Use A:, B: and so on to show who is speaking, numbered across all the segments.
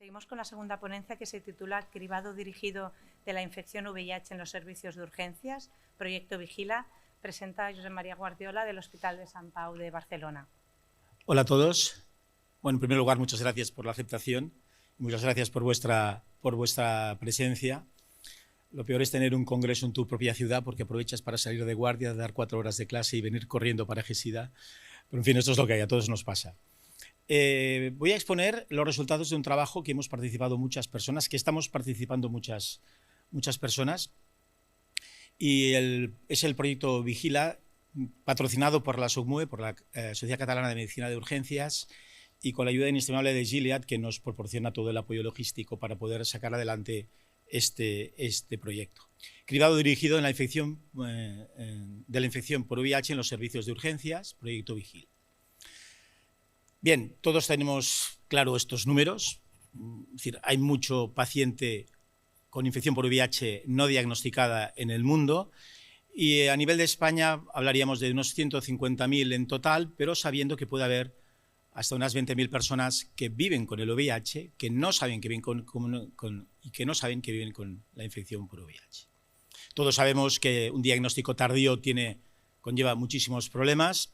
A: Seguimos con la segunda ponencia, que se titula Cribado dirigido de la infección VIH en los servicios de urgencias, Proyecto Vigila. Presenta a Josep María Guardiola del Hospital de Sant Pau de Barcelona.
B: Hola a todos. Bueno, en primer lugar, muchas gracias por la aceptación. Muchas gracias por vuestra presencia. Lo peor es tener un congreso en tu propia ciudad porque aprovechas para salir de guardia, dar 4 horas de clase y venir corriendo para GESIDA. Pero en fin, esto es lo que hay, a todos nos pasa. Voy a exponer los resultados de un trabajo que hemos participado muchas personas, que estamos participando muchas personas. Y es el proyecto Vigila, patrocinado por la SOCMUE, por la Sociedad Catalana de Medicina de Urgencias, y con la ayuda inestimable de Gilead, que nos proporciona todo el apoyo logístico para poder sacar adelante este proyecto. Cribado dirigido en la infección, de la infección por VIH en los servicios de urgencias, Proyecto Vigila. Bien, todos tenemos claro estos números, es decir, hay mucho paciente con infección por VIH no diagnosticada en el mundo, y a nivel de España hablaríamos de unos 150.000 en total, pero sabiendo que puede haber hasta unas 20.000 personas que viven con el VIH, que no saben que viven y que no saben que viven con la infección por VIH. Todos sabemos que un diagnóstico tardío conlleva muchísimos problemas.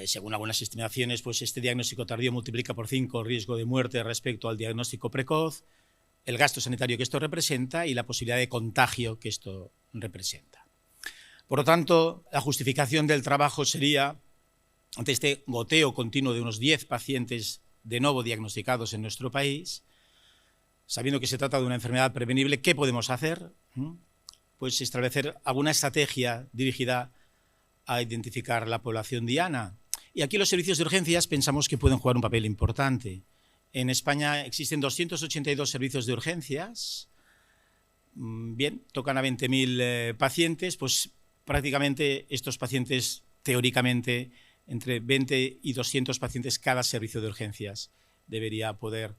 B: Según algunas estimaciones, pues este diagnóstico tardío multiplica por 5 el riesgo de muerte respecto al diagnóstico precoz, el gasto sanitario que esto representa y la posibilidad de contagio que esto representa. Por lo tanto, la justificación del trabajo sería, ante este goteo continuo de unos 10 pacientes de nuevo diagnosticados en nuestro país, sabiendo que se trata de una enfermedad prevenible, ¿qué podemos hacer? Pues establecer alguna estrategia dirigida a identificar la población diana. Y aquí los servicios de urgencias pensamos que pueden jugar un papel importante. En España existen 282 servicios de urgencias. Bien, tocan a 20.000 pacientes, pues prácticamente estos pacientes, teóricamente, entre 20 y 200 pacientes cada servicio de urgencias debería poder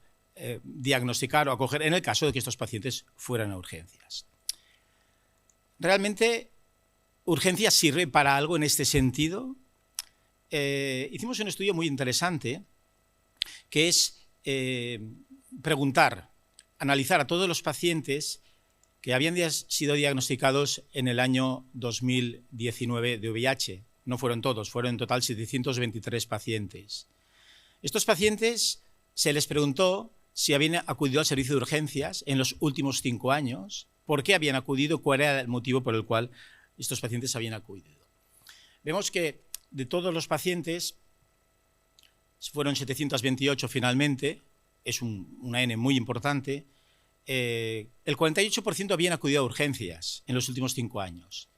B: diagnosticar o acoger en el caso de que estos pacientes fueran a urgencias. Realmente, ¿urgencias sirve para algo en este sentido? Hicimos un estudio muy interesante que es preguntar, analizar a todos los pacientes que habían sido diagnosticados en el año 2019 de VIH. No fueron todos, fueron en total 723 pacientes. Estos pacientes se les preguntó si habían acudido al servicio de urgencias en los últimos 5 años, por qué habían acudido, cuál era el motivo por el cual estos pacientes habían acudido. Vemos que de todos los pacientes, fueron 728 finalmente, es una N muy importante, el 48% habían acudido a urgencias en los últimos 5 años.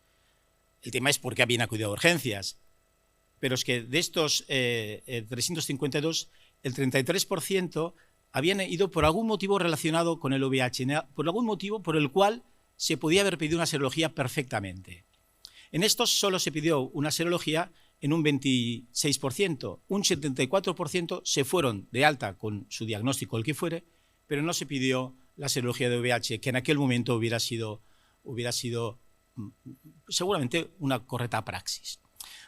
B: El tema es por qué habían acudido a urgencias, pero es que de estos 352, el 33% habían ido por algún motivo relacionado con el VIH, por algún motivo por el cual se podía haber pedido una serología perfectamente. En estos solo se pidió una serología en un 26%, un 74% se fueron de alta con su diagnóstico, el que fuere, pero no se pidió la serología de VIH, que en aquel momento hubiera sido seguramente una correcta praxis.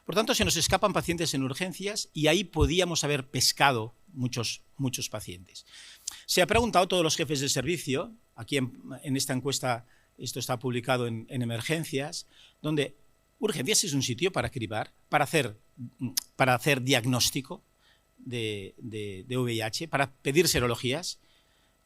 B: Por tanto, se nos escapan pacientes en urgencias y ahí podíamos haber pescado muchos pacientes. Se ha preguntado a todos los jefes de servicio, aquí en esta encuesta, esto está publicado en Emergencias, donde urgencias es un sitio para cribar, para hacer diagnóstico de VIH, para pedir serologías.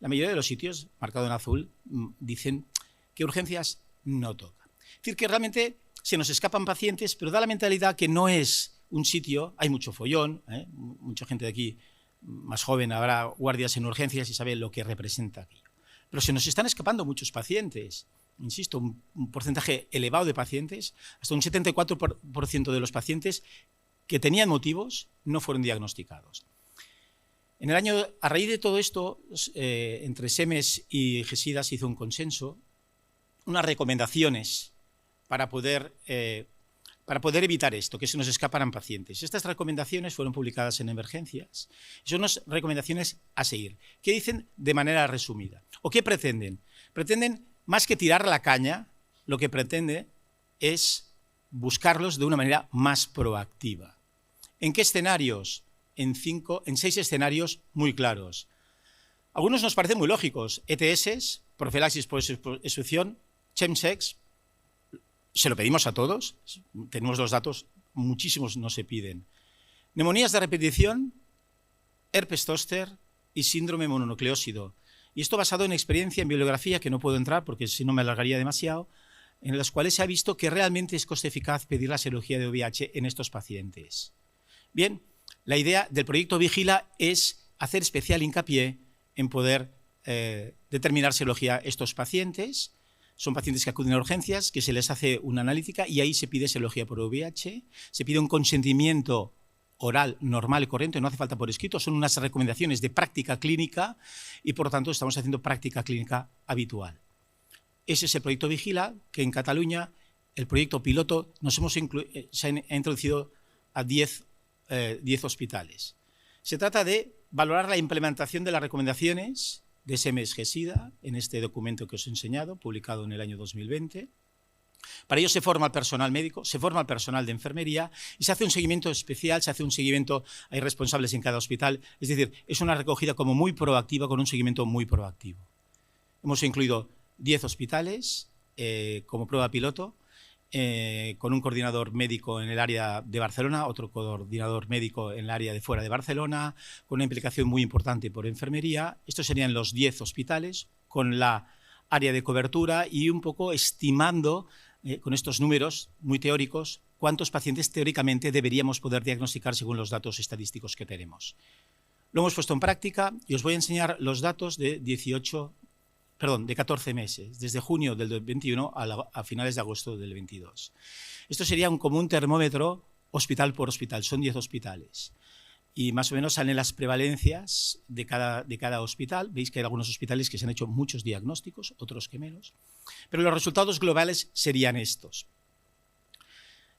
B: La mayoría de los sitios, marcado en azul, dicen que urgencias no toca. Es decir, que realmente se nos escapan pacientes, pero da la mentalidad que no es un sitio, hay mucho follón, mucha gente de aquí más joven habrá guardias en urgencias y sabe lo que representa aquello. Pero se nos están escapando muchos pacientes. Insisto, un porcentaje elevado de pacientes, hasta un 74% de los pacientes que tenían motivos no fueron diagnosticados. A raíz de todo esto, entre SEMES y GESIDA se hizo un consenso, unas recomendaciones para poder evitar esto, que se nos escaparan pacientes. Estas recomendaciones fueron publicadas en Emergencias. Son unas recomendaciones a seguir. ¿Qué dicen de manera resumida? ¿O qué pretenden? Pretenden, más que tirar la caña, lo que pretende es buscarlos de una manera más proactiva. ¿En qué escenarios? En 6 escenarios muy claros. Algunos nos parecen muy lógicos. ETS, profilaxis por exposición, chemsex, se lo pedimos a todos, tenemos los datos, muchísimos no se piden. Neumonías de repetición, herpes zóster y síndrome mononucleósido. Y esto basado en experiencia, en bibliografía, que no puedo entrar porque si no me alargaría demasiado, en las cuales se ha visto que realmente es coste eficaz pedir la serología de VIH en estos pacientes. Bien, la idea del proyecto Vigila es hacer especial hincapié en poder determinar serología a estos pacientes. Son pacientes que acuden a urgencias, que se les hace una analítica y ahí se pide serología por VIH, se pide un consentimiento oral normal y corriente, no hace falta por escrito, son unas recomendaciones de práctica clínica y por tanto estamos haciendo práctica clínica habitual. Ese es el proyecto Vigila, que en Cataluña, el proyecto piloto, se ha introducido a 10 hospitales. Se trata de valorar la implementación de las recomendaciones de SMSG-SIDA en este documento que os he enseñado, publicado en el año 2020. Para ello se forma el personal médico, se forma el personal de enfermería y se hace un seguimiento especial, se hace un seguimiento, hay responsables en cada hospital, es decir, es una recogida como muy proactiva, con un seguimiento muy proactivo. Hemos incluido 10 hospitales como prueba piloto, con un coordinador médico en el área de Barcelona, otro coordinador médico en el área de fuera de Barcelona, con una implicación muy importante por enfermería. Estos serían los 10 hospitales, con la área de cobertura y un poco estimando, con estos números muy teóricos, cuántos pacientes teóricamente deberíamos poder diagnosticar según los datos estadísticos que tenemos. Lo hemos puesto en práctica y os voy a enseñar los datos de 14 meses, desde junio del 21 a finales de agosto del 22. Esto sería como un termómetro hospital por hospital, son 10 hospitales. Y más o menos salen las prevalencias de cada hospital. Veis que hay algunos hospitales que se han hecho muchos diagnósticos, otros que menos. Pero los resultados globales serían estos.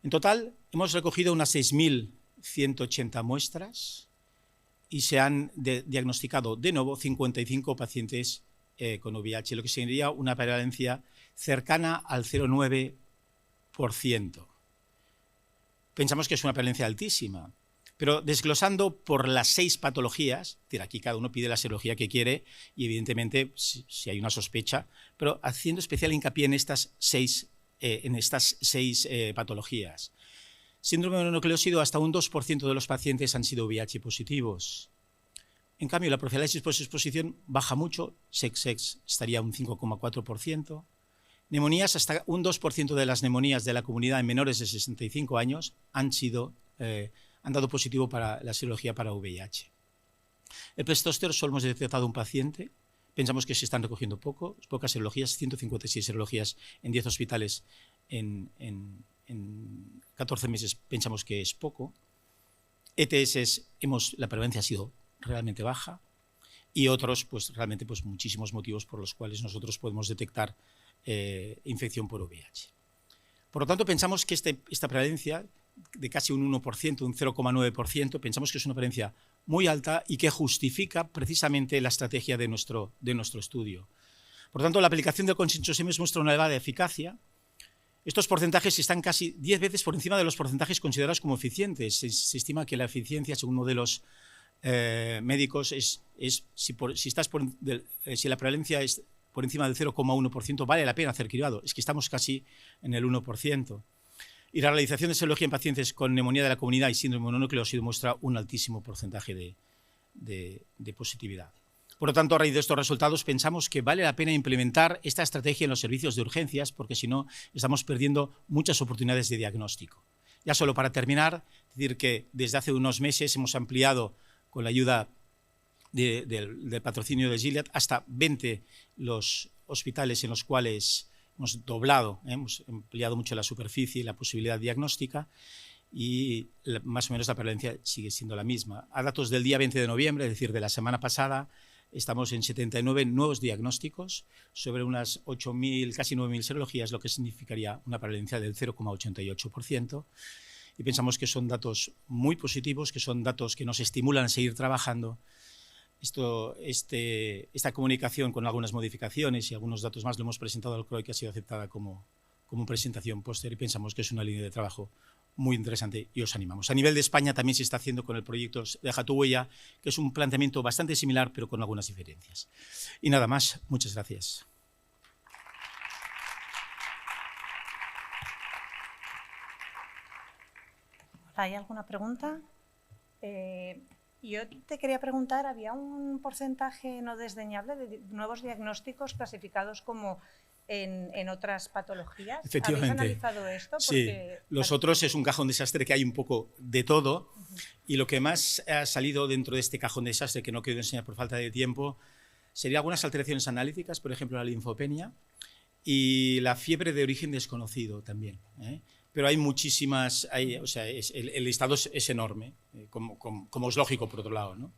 B: En total, hemos recogido unas 6.180 muestras y se han diagnosticado de nuevo 55 pacientes con VIH, lo que sería una prevalencia cercana al 0,9%. Pensamos que es una prevalencia altísima, pero desglosando por las 6 patologías, es decir, aquí cada uno pide la serología que quiere y evidentemente si hay una sospecha, pero haciendo especial hincapié en estas 6 patologías. Síndrome mononucleósido, hasta un 2% de los pacientes han sido VIH positivos. En cambio, la profilaxis por exposición baja mucho, sex estaría un 5,4%. Neumonías, hasta un 2% de las neumonías de la comunidad en menores de 65 años han dado positivo para la serología para VIH. El pestóster solo hemos detectado un paciente, pensamos que se están recogiendo pocas serologías, 156 serologías en 10 hospitales en 14 meses, pensamos que es poco. ETS, la prevalencia ha sido realmente baja y otros, pues realmente muchísimos motivos por los cuales nosotros podemos detectar infección por VIH. Por lo tanto, pensamos que esta prevalencia de casi un 1%, un 0,9%, pensamos que es una prevalencia muy alta y que justifica precisamente la estrategia de nuestro estudio. Por lo tanto, la aplicación del consenso SEMES muestra una elevada eficacia. Estos porcentajes están casi 10 veces por encima de los porcentajes considerados como eficientes. Se estima que la eficiencia, según modelos médicos, si la prevalencia es por encima del 0,1%, vale la pena hacer cribado. Es que estamos casi en el 1%. Y la realización de serología en pacientes con neumonía de la comunidad y síndrome mononucleósido muestra un altísimo porcentaje de positividad. Por lo tanto, a raíz de estos resultados, pensamos que vale la pena implementar esta estrategia en los servicios de urgencias, porque si no, estamos perdiendo muchas oportunidades de diagnóstico. Ya solo para terminar, decir que desde hace unos meses hemos ampliado, con la ayuda del patrocinio de Gilead, hasta 20 los hospitales en los cuales hemos doblado, hemos ampliado mucho la superficie y la posibilidad diagnóstica y más o menos la prevalencia sigue siendo la misma. A datos del día 20 de noviembre, es decir, de la semana pasada, estamos en 79 nuevos diagnósticos sobre unas 8.000, casi 9.000 serologías, lo que significaría una prevalencia del 0,88%. Y pensamos que son datos muy positivos, que son datos que nos estimulan a seguir trabajando. Esta comunicación con algunas modificaciones y algunos datos más lo hemos presentado al CROI, que ha sido aceptada como presentación póster y pensamos que es una línea de trabajo muy interesante y os animamos. A nivel de España también se está haciendo con el proyecto Deja tu huella, que es un planteamiento bastante similar, pero con algunas diferencias. Y nada más, muchas gracias.
A: ¿Hay alguna pregunta? Yo te quería preguntar, ¿había un porcentaje no desdeñable de nuevos diagnósticos clasificados como en otras patologías?
B: Efectivamente.
A: ¿Habéis analizado esto?
B: Sí, los otros es un cajón desastre que hay un poco de todo, y lo que más ha salido dentro de este cajón desastre, que no quiero enseñar por falta de tiempo, serían algunas alteraciones analíticas, por ejemplo la linfopenia y la fiebre de origen desconocido también, ¿eh? Pero hay muchísimas, o sea, el listado es enorme, como es lógico por otro lado, ¿no?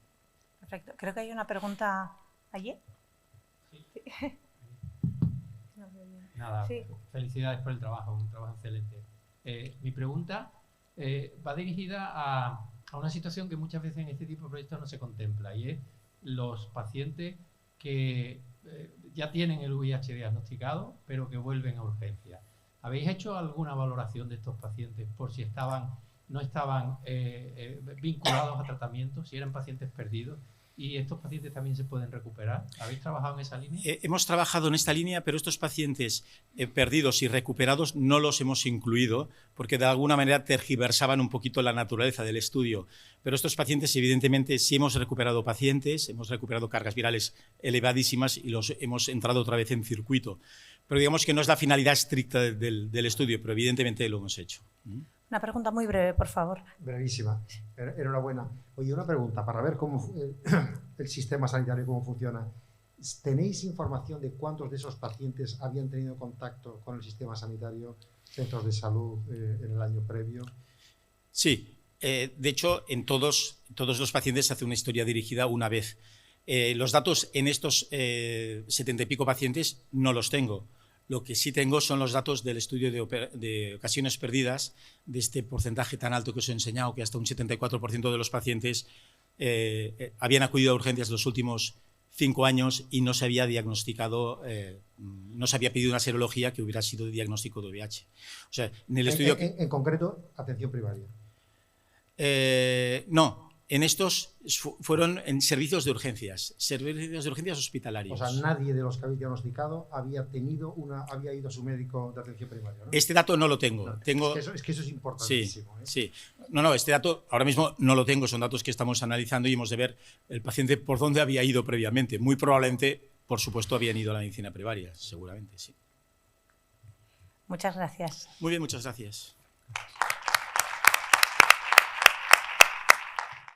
A: Perfecto. Creo que hay una pregunta allí.
C: Sí. Nada, sí. Felicidades por el trabajo, un trabajo excelente. Mi pregunta va dirigida a una situación que muchas veces en este tipo de proyectos no se contempla, y es los pacientes que ya tienen el VIH diagnosticado, pero que vuelven a urgencia. ¿Habéis hecho alguna valoración de estos pacientes por si no estaban vinculados a tratamientos, si eran pacientes perdidos? ¿Y estos pacientes también se pueden recuperar? ¿Habéis trabajado en esa línea?
B: Hemos trabajado en esta línea, pero estos pacientes perdidos y recuperados no los hemos incluido porque de alguna manera tergiversaban un poquito la naturaleza del estudio. Pero estos pacientes, evidentemente, sí hemos recuperado pacientes, hemos recuperado cargas virales elevadísimas y los hemos entrado otra vez en circuito. Pero digamos que no es la finalidad estricta del estudio, pero evidentemente lo hemos hecho.
A: Una pregunta muy breve, por favor.
D: Brevísima. Enhorabuena. Oye, una pregunta para ver cómo el sistema sanitario, cómo funciona. ¿Tenéis información de cuántos de esos pacientes habían tenido contacto con el sistema sanitario, centros de salud, en el año previo?
B: Sí. De hecho, en todos los pacientes se hace una historia dirigida una vez. Los datos en estos 70 y pico pacientes no los tengo. Lo que sí tengo son los datos del estudio de ocasiones perdidas, de este porcentaje tan alto que os he enseñado, que hasta un 74% de los pacientes habían acudido a urgencias los últimos 5 años y no se había diagnosticado, no se había pedido una serología que hubiera sido de diagnóstico de VIH. O sea, en el estudio...
D: En concreto, atención primaria.
B: No. En estos fueron en servicios de urgencias hospitalarios.
D: O sea, nadie de los que habéis diagnosticado había ido a su médico de atención primaria, ¿no?
B: Este dato no lo tengo.
D: No, es que eso es importantísimo.
B: Sí, sí. No, este dato ahora mismo no lo tengo. Son datos que estamos analizando y hemos de ver el paciente por dónde había ido previamente. Muy probablemente, por supuesto, habían ido a la medicina primaria, seguramente, sí.
A: Muchas gracias.
B: Muy bien, muchas gracias.